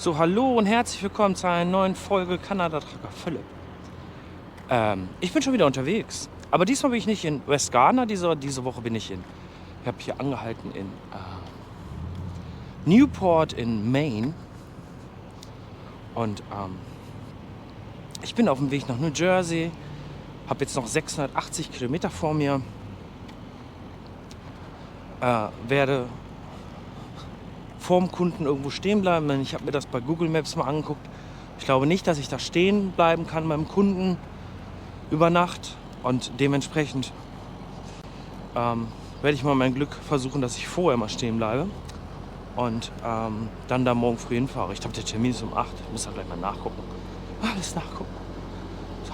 So, hallo und herzlich willkommen zu einer neuen Folge Kanada-Tracker Philipp. Ich bin schon wieder unterwegs, aber diesmal bin ich nicht in West Garner, diese Woche bin ich ich habe hier angehalten in Newport in Maine und ich bin auf dem Weg nach New Jersey, habe jetzt noch 680 Kilometer vor mir, werde vorm Kunden irgendwo stehen bleiben, denn ich habe mir das bei Google Maps mal angeguckt. Ich glaube nicht, dass ich da stehen bleiben kann beim Kunden über Nacht und dementsprechend werde ich mal mein Glück versuchen, dass ich vorher mal stehen bleibe und dann da morgen früh hinfahre. Ich glaube, der Termin ist um 8. Ich muss da gleich mal nachgucken. Alles nachgucken. So.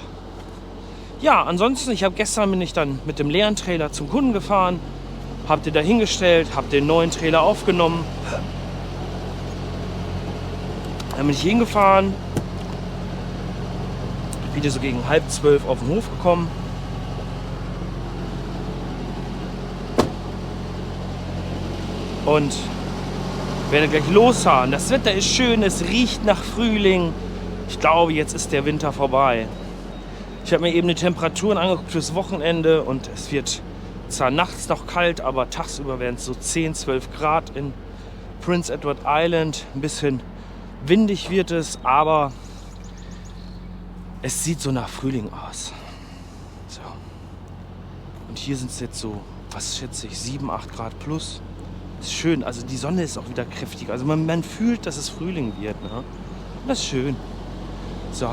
Ja, ansonsten, gestern bin ich dann mit dem leeren Trailer zum Kunden gefahren, habe den da hingestellt, habe den neuen Trailer aufgenommen. Dann bin ich hingefahren, wieder so gegen 11:30 auf den Hof gekommen. Und werde gleich losfahren. Das Wetter ist schön, es riecht nach Frühling. Ich glaube, jetzt ist der Winter vorbei. Ich habe mir eben die Temperaturen angeguckt fürs Wochenende und es wird zwar nachts noch kalt, aber tagsüber werden es so 10, 12 Grad in Prince Edward Island. Ein bisschen windig wird es, aber es sieht so nach Frühling aus. So. Und hier sind es jetzt so, was schätze ich, 7, 8 Grad plus. Ist schön, also die Sonne ist auch wieder kräftig. Also man fühlt, dass es Frühling wird. Ne? Das ist schön. So.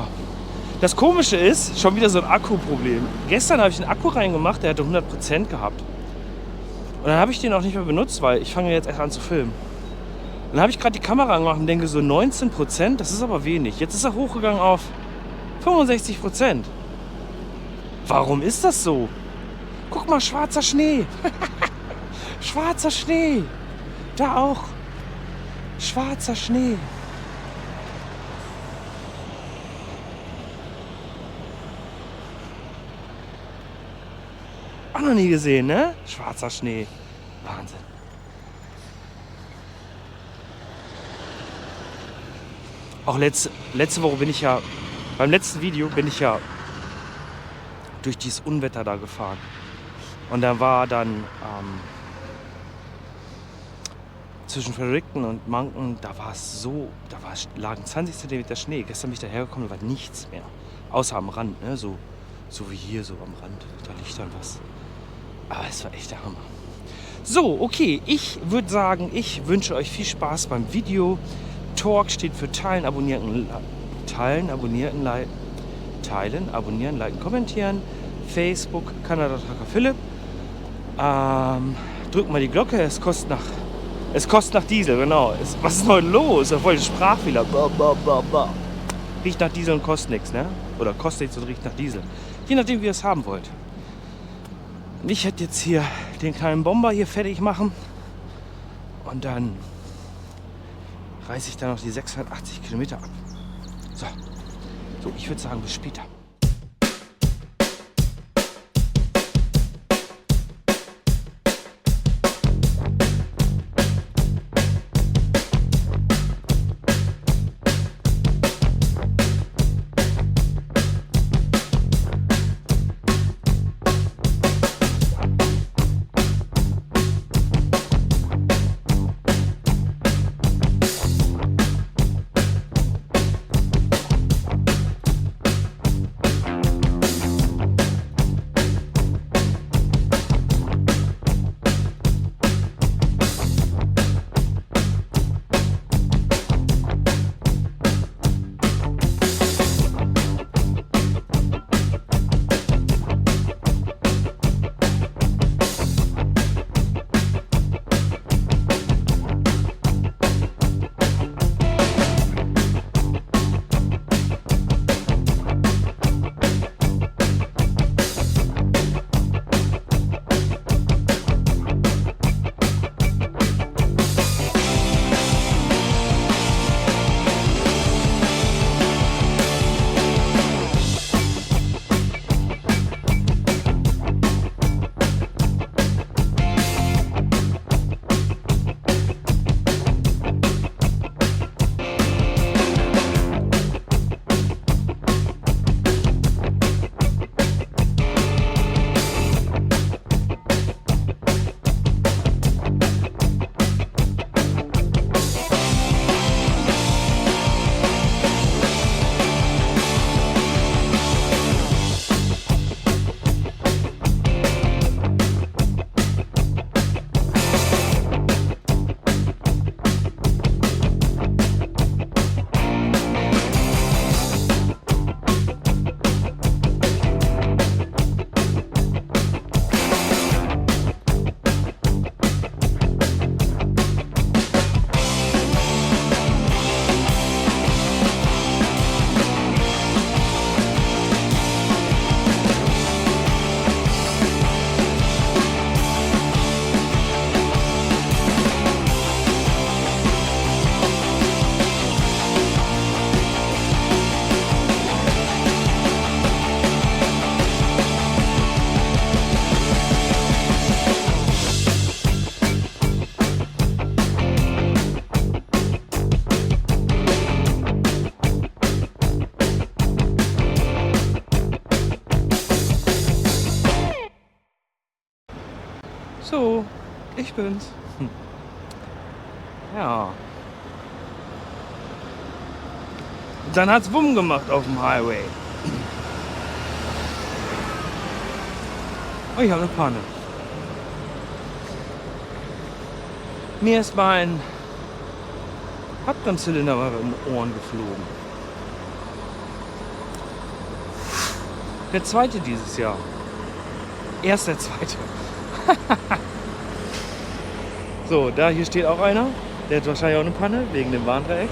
Das Komische ist, schon wieder so ein Akkuproblem. Gestern habe ich den Akku reingemacht, der hatte 100% gehabt. Und dann habe ich den auch nicht mehr benutzt, weil ich fange jetzt erst an zu filmen. Dann habe ich gerade die Kamera angemacht und denke so 19%, das ist aber wenig. Jetzt ist er hochgegangen auf 65%. Warum ist das so? Guck mal, schwarzer Schnee. Schwarzer Schnee. Da auch. Schwarzer Schnee. Auch noch nie gesehen, ne? Schwarzer Schnee. Wahnsinn. Auch letzte Woche beim letzten Video bin ich ja durch dieses Unwetter da gefahren. Und da war dann zwischen Fredericton und Moncton, lagen 20 cm Schnee. Gestern bin ich dahergekommen, da war nichts mehr. Außer am Rand, ne? So wie hier, so am Rand. Da liegt dann was. Aber es war echt der Hammer. So, okay, ich würde sagen, ich wünsche euch viel Spaß beim Video. Talk steht für Teilen, Abonnieren, Liken, Kommentieren. Facebook, Kanada-Tracker Philipp. Drückt mal die Glocke, es kostet nach Diesel, genau. Was ist denn heute los? Da voll ein Sprachfehler. Riecht nach Diesel und kostet nichts, ne? Oder kostet nichts und riecht nach Diesel. Je nachdem, wie ihr es haben wollt. Ich hätte jetzt hier den kleinen Bomber hier fertig machen. Und dann reiße ich da noch die 680 Kilometer ab. So, ich würde sagen, bis später. So, ich bin's. Ja. Dann hat's Wumm gemacht auf dem Highway. Oh, ich habe eine Panne. Mir ist mein Radbremszylinder mal in den Ohren geflogen. Der zweite dieses Jahr. Erst der zweite. So, da hier steht auch einer. Der hat wahrscheinlich auch eine Panne, wegen dem Warndreieck.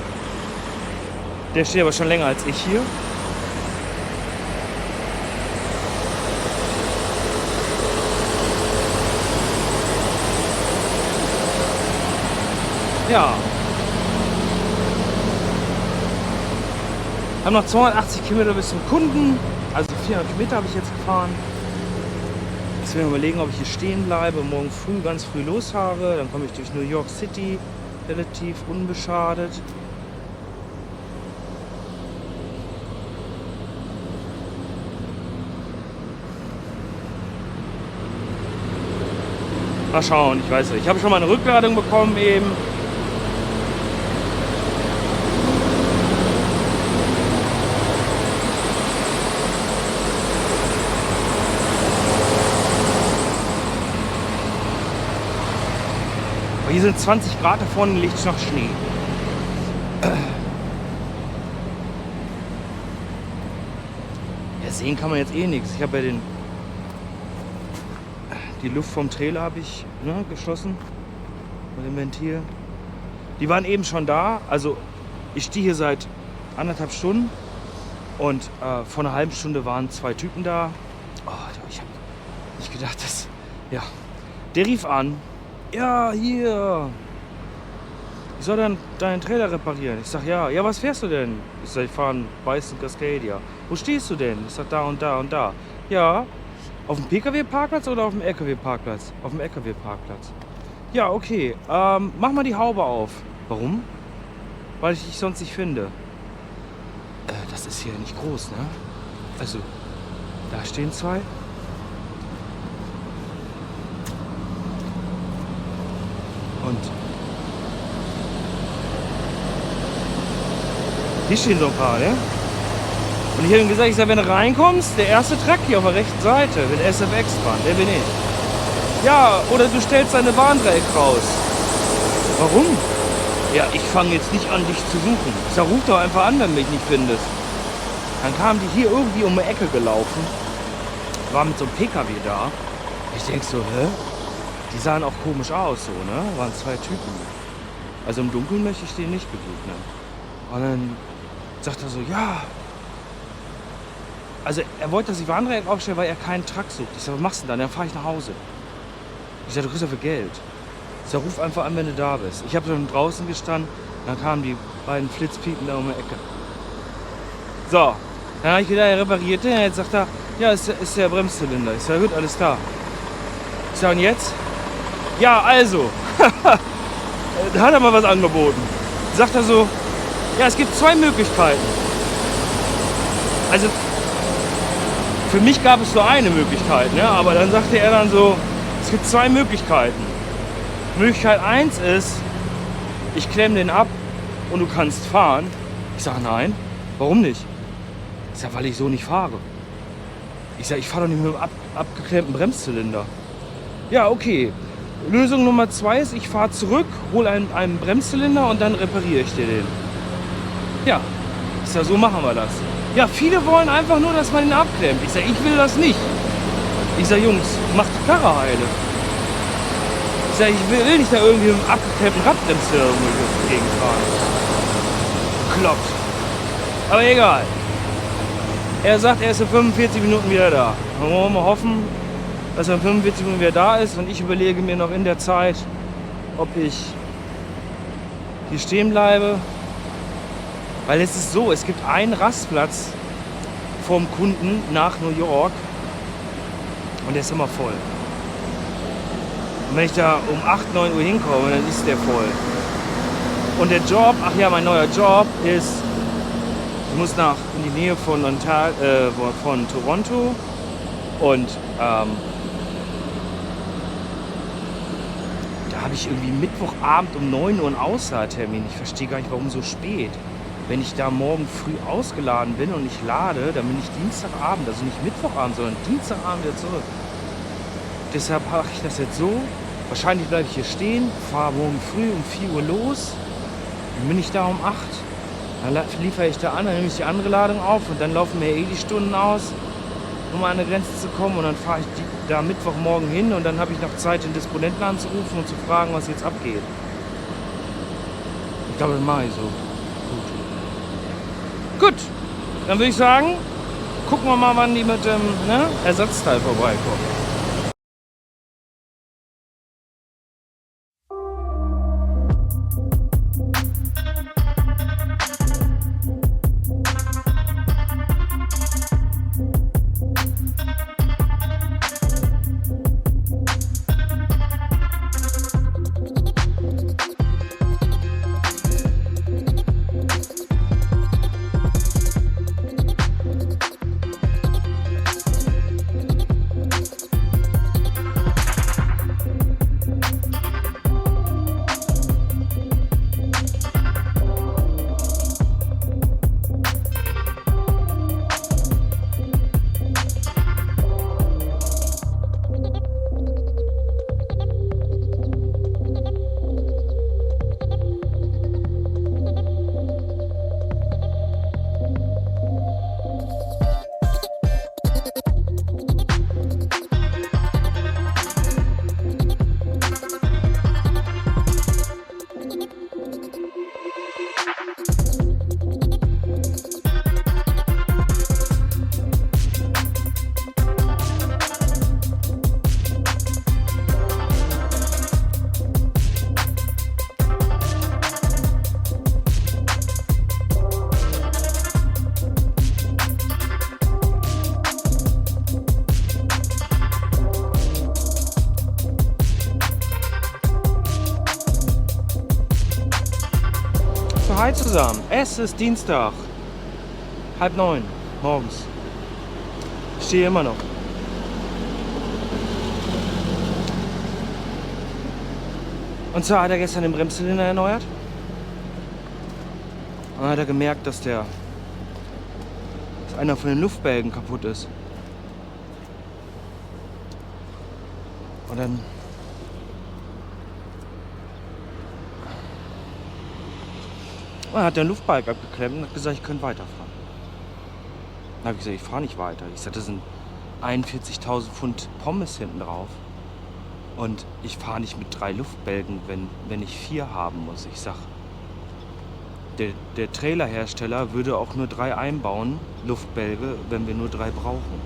Der steht aber schon länger als ich hier. Ja. Haben noch 280 Kilometer bis zum Kunden. Also 400 Kilometer habe ich jetzt gefahren. Jetzt will ich überlegen, ob ich hier stehen bleibe und morgen früh ganz früh losfahre. Dann komme ich durch New York City relativ unbeschadet. Mal schauen, ich weiß nicht. Ich habe schon mal eine Rückladung bekommen eben. Aber hier sind 20 Grad, da vorne liegt noch Schnee. Ja, sehen kann man jetzt eh nichts. Ich habe ja die Luft vom Trailer habe ich geschlossen mit dem Ventil. Die waren eben schon da. Also ich stehe hier seit 1,5 Stunden und vor einer halben Stunde waren 2 Typen da. Oh, ich habe nicht gedacht, dass... Ja, der rief an. Ja, hier. Ich soll dann deinen Trailer reparieren. Ich sag, ja. Ja, was fährst du denn? Ich sag, ich fahre einen weißen Cascadia. Wo stehst du denn? Ich sag, da und da und da. Ja. Auf dem PKW-Parkplatz oder auf dem LKW-Parkplatz? Auf dem LKW-Parkplatz. Ja, okay. Mach mal die Haube auf. Warum? Weil ich dich sonst nicht finde. Das ist hier nicht groß, ne? Also, da stehen 2. Und hier stehen so ein paar, ne? Und ich habe ihm gesagt, wenn du reinkommst, der erste Truck hier auf der rechten Seite, mit SFX fahren, der bin ich. Ja, oder du stellst deine Warndreieck raus. Warum? Ja, ich fange jetzt nicht an, dich zu suchen. Ich sag, ruf doch einfach an, wenn du mich nicht findest. Dann kamen die hier irgendwie um die Ecke gelaufen, war mit so einem PKW da. Ich denk so, hä? Die sahen auch komisch aus, so, ne? Waren 2 Typen. Also im Dunkeln möchte ich denen nicht begegnen. Und dann sagt er so, ja. Also er wollte, dass ich Warndreieck aufstelle, weil er keinen Truck sucht. Ich sag, was machst du denn dann? Dann fahre ich nach Hause. Ich sag, du kriegst ja für Geld. Ich sag, ruf einfach an, wenn du da bist. Ich habe schon draußen gestanden, dann kamen die beiden Flitzpiepen da um die Ecke. So, dann habe ich gedacht, er repariert den. Jetzt sagt er, ja, ist der Bremszylinder. Ich sag, gut, alles klar. Ich sag, und jetzt? Ja, also. Da hat er mal was angeboten. Sagt er so, ja, es gibt 2 Möglichkeiten. Also, für mich gab es nur eine Möglichkeit, ne? Aber dann sagte er dann so, es gibt 2 Möglichkeiten. Möglichkeit 1 ist, ich klemme den ab und du kannst fahren. Ich sage, nein, warum nicht? Ich sage, weil ich so nicht fahre. Ich sage, ich fahre doch nicht mit einem abgeklemmten Bremszylinder. Ja, okay. Lösung Nummer 2 ist, ich fahre zurück, hole einen Bremszylinder und dann repariere ich dir den. Ja, ich sage, so machen wir das. Ja, viele wollen einfach nur, dass man ihn abklemmt. Ich sage, ich will das nicht. Ich sage, Jungs, macht die Karre heile. Ich sage, ich will nicht da irgendwie mit einem abgeklemmten Radbremszylinder gegenfahren. Klopft. Aber egal. Er sagt, er ist in 45 Minuten wieder da. Dann wollen wir mal hoffen, dass er in 45 Minuten wieder da ist. Und ich überlege mir noch in der Zeit, ob ich hier stehen bleibe. Weil es ist so, es gibt einen Rastplatz vom Kunden nach New York und der ist immer voll. Und wenn ich da um 8, 9 Uhr hinkomme, dann ist der voll. Und der Job, ach ja, mein neuer Job ist, ich muss in die Nähe von Toronto und habe ich irgendwie Mittwochabend um 9 Uhr einen Aussaattermin. Ich verstehe gar nicht, warum so spät. Wenn ich da morgen früh ausgeladen bin und ich lade, dann bin ich Dienstagabend, also nicht Mittwochabend, sondern Dienstagabend wieder zurück. Deshalb mache ich das jetzt so. Wahrscheinlich bleibe ich hier stehen, fahre morgen früh um 4 Uhr los. Dann bin ich da um 8. Dann liefere ich da an, dann nehme ich die andere Ladung auf und dann laufen mir die Stunden aus, um an eine Grenze zu kommen. Und dann fahre ich da Mittwochmorgen hin und dann habe ich noch Zeit, den Disponenten anzurufen und zu fragen, was jetzt abgeht. Ich glaube, das mache ich so. Gut, dann würde ich sagen, gucken wir mal, wann die mit dem Ersatzteil vorbeikommen. Hi zusammen, es ist Dienstag, 8:30 morgens. Ich stehe immer noch. Und zwar hat er gestern den Bremszylinder erneuert. Und dann hat er gemerkt, dass einer von den Luftbälgen kaputt ist. Und dann hat der einen Luftbalg abgeklemmt und hat gesagt, ich könnte weiterfahren. Dann habe ich gesagt, ich fahre nicht weiter. Ich sagte, das sind 41.000 Pfund Pommes hinten drauf. Und ich fahre nicht mit 3 Luftbälgen, wenn ich 4 haben muss. Ich sag, der Trailerhersteller würde auch nur 3 einbauen, Luftbälge, wenn wir nur 3 brauchen.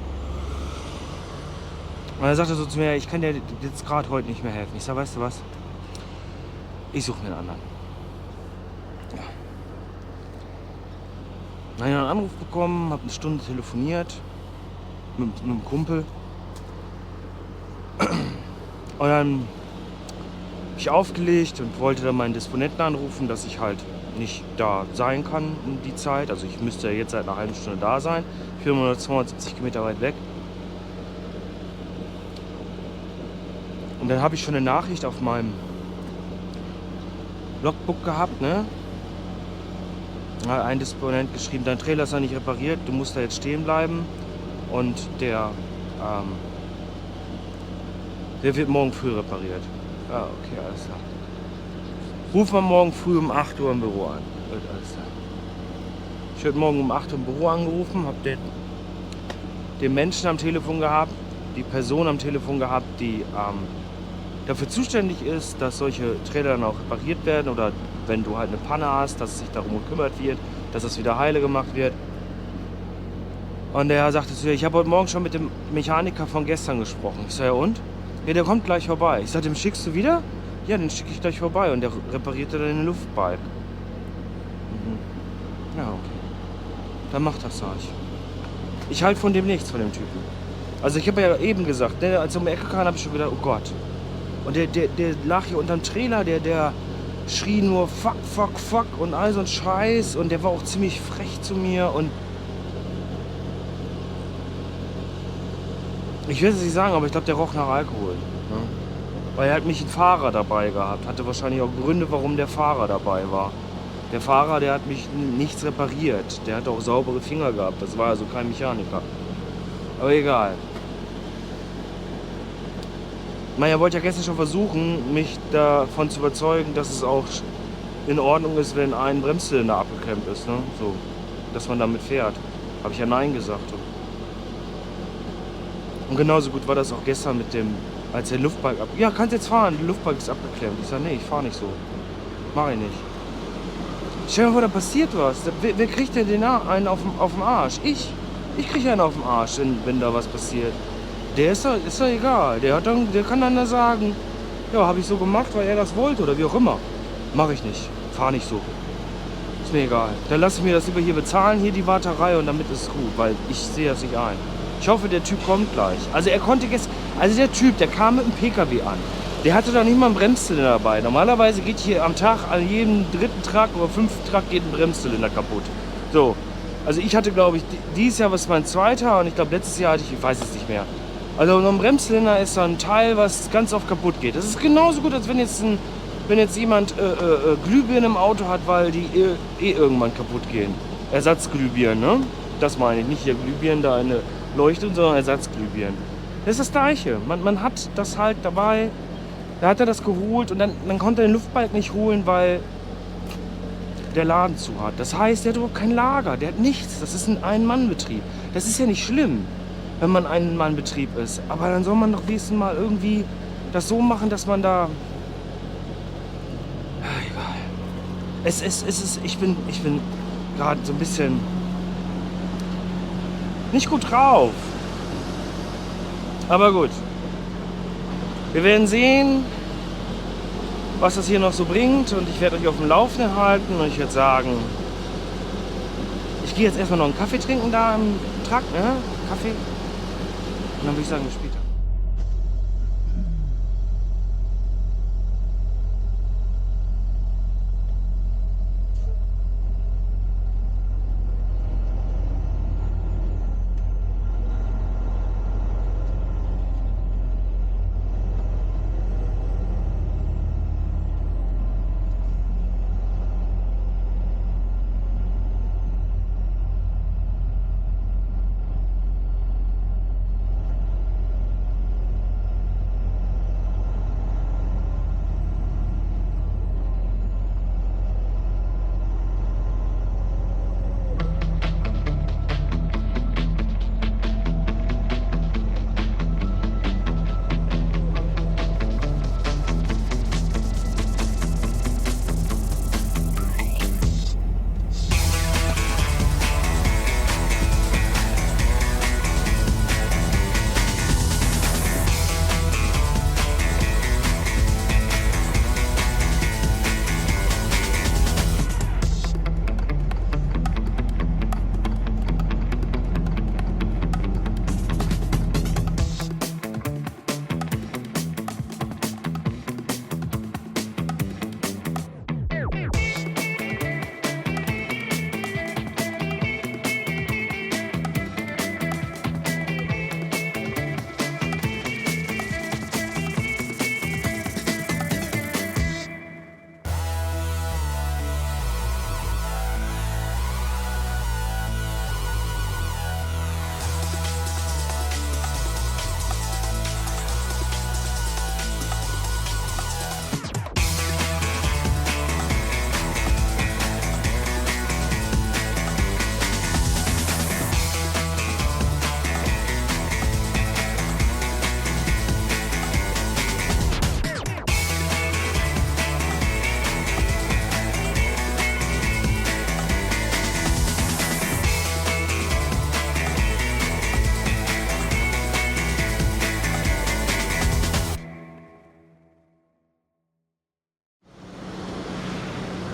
Und dann sagt er so zu mir, ich kann dir jetzt gerade heute nicht mehr helfen. Ich sag, weißt du was? Ich suche mir einen anderen. Ja. Dann habe ich einen Anruf bekommen, habe eine Stunde telefoniert mit einem Kumpel. Und dann habe ich aufgelegt und wollte dann meinen Disponenten anrufen, dass ich halt nicht da sein kann in die Zeit. Also ich müsste ja jetzt seit einer halben Stunde da sein. 270 Kilometer weit weg. Und dann habe ich schon eine Nachricht auf meinem Logbook gehabt, ne? Da hat ein Disponent geschrieben, dein Trailer ist noch nicht repariert, du musst da jetzt stehen bleiben. Und der wird morgen früh repariert. Ah, okay, alles klar. Ruf mal morgen früh um 8 Uhr im Büro an. Alles klar. Ich habe morgen um 8 Uhr im Büro angerufen, habe den Menschen am Telefon gehabt, die Person am Telefon gehabt, die dafür zuständig ist, dass solche Trailer dann auch repariert werden oder wenn du halt eine Panne hast, dass sich darum gekümmert wird, dass es wieder heile gemacht wird. Und der sagte zu mir, ich habe heute Morgen schon mit dem Mechaniker von gestern gesprochen. Ich sage, ja und? Ja, der kommt gleich vorbei. Ich sage, den schickst du wieder? Ja, den schicke ich gleich vorbei. Und der reparierte dann den Luftbalg. Ja, okay. Dann mach das, sag ich. Ich halte von dem nichts, von dem Typen. Also ich habe ja eben gesagt, ne, als er um die Ecke kam, habe ich schon gedacht, oh Gott. Und der lag hier unterm Trailer, der schrie nur fuck, fuck, fuck und all so ein Scheiß. Und der war auch ziemlich frech zu mir. Und ich will es nicht sagen, aber ich glaube, der roch nach Alkohol. Ne? Weil er hat mich einen Fahrer dabei gehabt. Hatte wahrscheinlich auch Gründe, warum der Fahrer dabei war. Der Fahrer, der hat mich nichts repariert. Der hat auch saubere Finger gehabt. Das war also kein Mechaniker. Aber egal. Er wollte ja gestern schon versuchen, mich davon zu überzeugen, dass es auch in Ordnung ist, wenn ein Bremszylinder abgeklemmt ist. Ne? So, dass man damit fährt. Habe ich ja Nein gesagt. Und genauso gut war das auch gestern mit dem, als der Luftbalg Ja, kannst jetzt fahren, die Luftbalg ist abgeklemmt. Ich sage, nee, ich fahre nicht so. Mach ich nicht. Stell dir vor, da passiert was. Wer kriegt denn einen auf dem Arsch? Ich. Ich kriege einen auf dem Arsch, wenn da was passiert. Der ist doch egal. Der kann dann da sagen, ja, habe ich so gemacht, weil er das wollte oder wie auch immer. Mache ich nicht. Fahr nicht so. Ist mir egal. Dann lasse ich mir das lieber hier bezahlen, hier die Warterei, und damit ist es gut, weil ich sehe das nicht ein. Ich hoffe, der Typ kommt gleich. Also er konnte gestern, also der Typ, der kam mit einem PKW an. Der hatte doch nicht mal einen Bremszylinder dabei. Normalerweise geht hier am Tag an jedem 3. Truck oder 5. Truck geht ein Bremszylinder kaputt. So. Also ich hatte, glaube ich, dieses Jahr was mein 2. und ich glaube letztes Jahr hatte ich weiß es nicht mehr. Also so ein Bremszylinder ist so ein Teil, was ganz oft kaputt geht. Das ist genauso gut, als wenn jetzt jemand Glühbirnen im Auto hat, weil die irgendwann kaputt gehen. Ersatzglühbirnen, ne? Das meine ich. Nicht hier Glühbirnen da eine Leuchte, sondern Ersatzglühbirnen. Das ist das Gleiche. Man hat das halt dabei. Da hat er das geholt und dann konnte er den Luftbalg nicht holen, weil der Laden zu hat. Das heißt, der hat überhaupt kein Lager, der hat nichts. Das ist ein Ein-Mann-Betrieb. Das ist ja nicht schlimm, wenn man ein Mann-Betrieb ist. Aber dann soll man doch wenigstens mal irgendwie das so machen, dass man da... Egal. Ich bin gerade so ein bisschen nicht gut drauf. Aber gut. Wir werden sehen, was das hier noch so bringt, und ich werde euch auf dem Laufenden halten, und ich werde sagen, ich gehe jetzt erstmal noch einen Kaffee trinken da im Trakt, ne? Kaffee. Und dann würde ich sagen, bis später.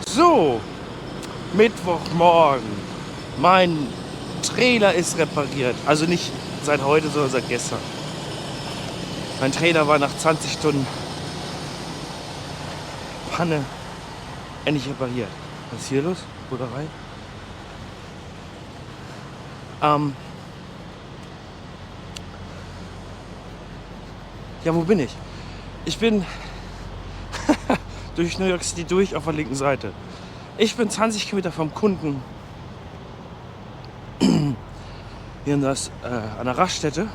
So, Mittwochmorgen. Mein Trailer ist repariert. Also nicht seit heute, sondern seit gestern. Mein Trailer war nach 20 Stunden Panne endlich repariert. Was ist hier los? Bullerei? Ja, wo bin ich? Ich bin durch New York City durch auf der linken Seite. Ich bin 20 Kilometer vom Kunden hier an der Raststätte.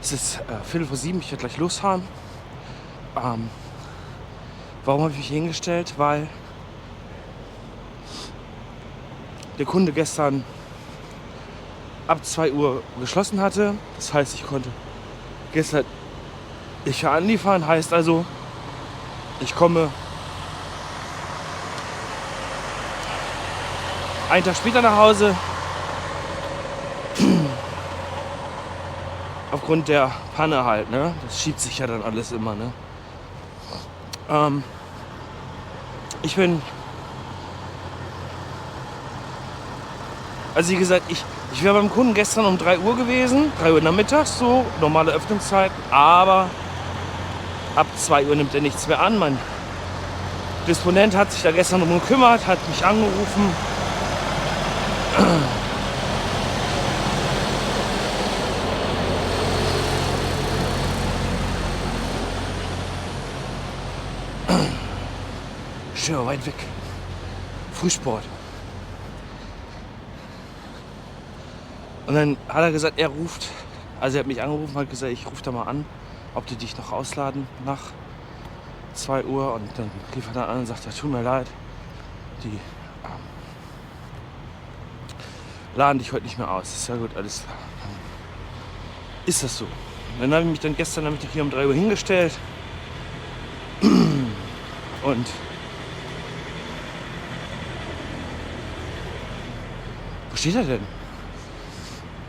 Es ist 6:45, ich werde gleich losfahren. Warum habe ich mich hier hingestellt? Weil der Kunde gestern ab 2 Uhr geschlossen hatte. Das heißt, ich konnte gestern nicht anliefern. Heißt also, ich komme einen Tag später nach Hause. Aufgrund der Panne halt, ne? Das schiebt sich ja dann alles immer, ne? Ich bin... Also wie gesagt, ich wäre beim Kunden gestern um 3 Uhr gewesen, 3 Uhr nachmittags, so, normale Öffnungszeit, aber ab 2 Uhr nimmt er nichts mehr an. Mein Disponent hat sich da gestern drum gekümmert, hat mich angerufen. Schön weit weg. Frühsport. Und dann hat er gesagt, er ruft, also er hat mich angerufen, hat gesagt, ich rufe da mal an, ob die dich noch ausladen nach 2 Uhr. Und dann rief er dann an und sagt, ja, tut mir leid, die laden dich heute nicht mehr aus. Ist ja gut, alles klar. Dann ist das so. Und dann habe ich mich dann gestern Nachmittag hier um 3 Uhr hingestellt und wo steht er denn?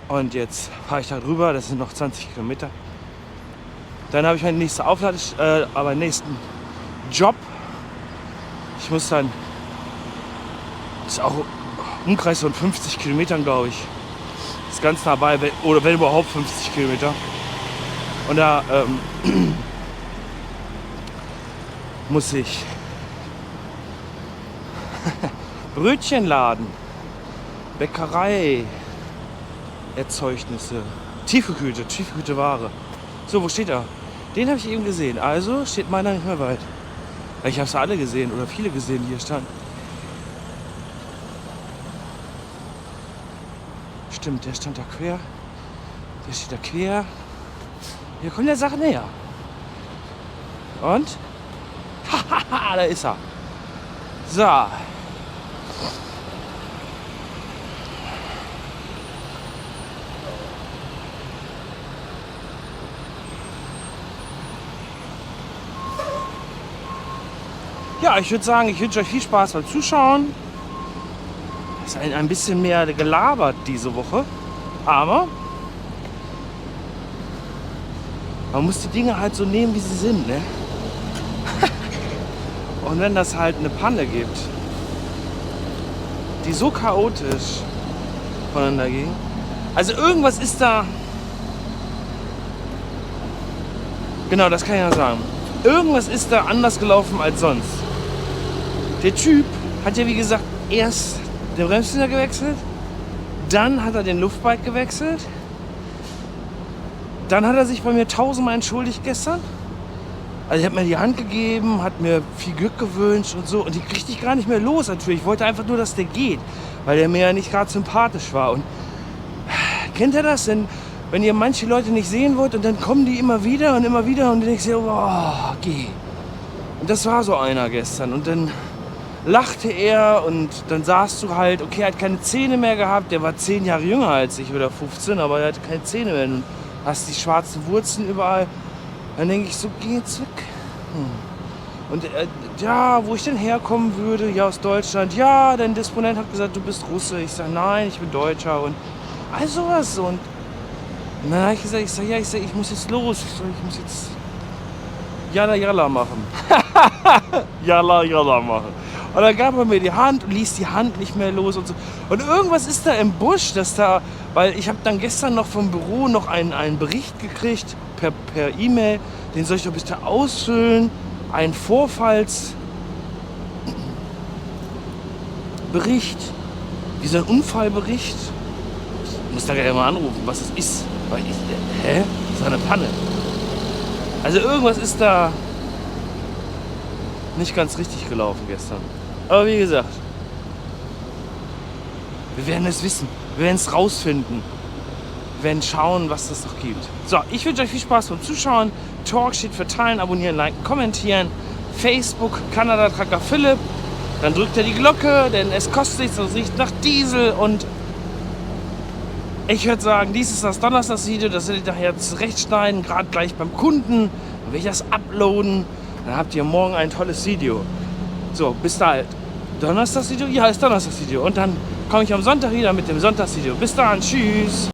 Und jetzt fahre ich da drüber, das sind noch 20 Kilometer. Dann habe ich meinen nächsten nächsten Job. Ich muss dann, das ist auch Umkreis von 50 Kilometern, glaube ich. Das ist ganz nah bei, oder wenn überhaupt 50 Kilometer. Und da muss ich Brötchen laden, Bäckerei, Erzeugnisse, tiefgekühlte Ware. So, wo steht er? Den habe ich eben gesehen. Also steht meiner nicht mehr weit. Ich habe es alle gesehen oder viele gesehen, die hier standen. Stimmt, der stand da quer. Der steht da quer. Hier kommt der Sache näher. Und? Hahaha, da ist er. So. Ja, ich würde sagen, ich wünsche euch viel Spaß beim Zuschauen. Es ist ein bisschen mehr gelabert diese Woche, aber man muss die Dinge halt so nehmen, wie sie sind, ne? Und wenn das halt eine Panne gibt, die so chaotisch voneinander ging, also irgendwas ist da, genau, das kann ich ja sagen, irgendwas ist da anders gelaufen als sonst. Der Typ hat ja, wie gesagt, erst den Bremsschläger gewechselt, dann hat er den Luftbike gewechselt, dann hat er sich bei mir 1000-mal entschuldigt gestern. Also er hat mir die Hand gegeben, hat mir viel Glück gewünscht und so. Und die kriegte ich gar nicht mehr los natürlich. Ich wollte einfach nur, dass der geht, weil der mir ja nicht gerade sympathisch war. Und kennt ihr das denn, wenn ihr manche Leute nicht sehen wollt und dann kommen die immer wieder und dann denkst du, oh, geh. Und das war so einer gestern. Und dann lachte er und dann sahst du halt, okay, er hat keine Zähne mehr gehabt. Der war 10 Jahre jünger als ich oder 15, aber er hatte keine Zähne mehr. Und hast die schwarzen Wurzeln überall. Dann denke ich so, geh jetzt weg. Und ja, wo ich denn herkommen würde, ja, aus Deutschland. Ja, dein Disponent hat gesagt, du bist Russe. Ich sage, nein, ich bin Deutscher. Und all sowas. Und dann habe ich gesagt, ich muss jetzt los. Ich muss jetzt Jalla machen. Jalla machen. Und dann gab er mir die Hand und ließ die Hand nicht mehr los und so. Und irgendwas ist da im Busch, dass da, weil ich habe dann gestern noch vom Büro noch einen Bericht gekriegt, per E-Mail, den soll ich doch bitte ausfüllen, einen Vorfallsbericht, wie so ein Unfallbericht. Ich muss da gleich mal anrufen, was es ist. Weil das ist eine Panne. Also irgendwas ist da nicht ganz richtig gelaufen gestern. Aber wie gesagt, wir werden es wissen. Wir werden es rausfinden. Wir werden schauen, was es noch gibt. So, ich wünsche euch viel Spaß beim Zuschauen. Talk steht für Teilen, Abonnieren, Liken, Kommentieren. Facebook, Kanada Trucker Philipp. Dann drückt er die Glocke, denn es kostet nichts, es riecht nach Diesel. Und ich würde sagen, dies ist das Donnerstagsvideo. Das werde ich nachher zurechtschneiden, gerade gleich beim Kunden. Dann werde ich das uploaden. Dann habt ihr morgen ein tolles Video. So, bis dahin. Donnerstagsvideo? Ja, ist Donnerstagsvideo. Und dann komme ich am Sonntag wieder mit dem Sonntagsvideo. Bis dann, tschüss.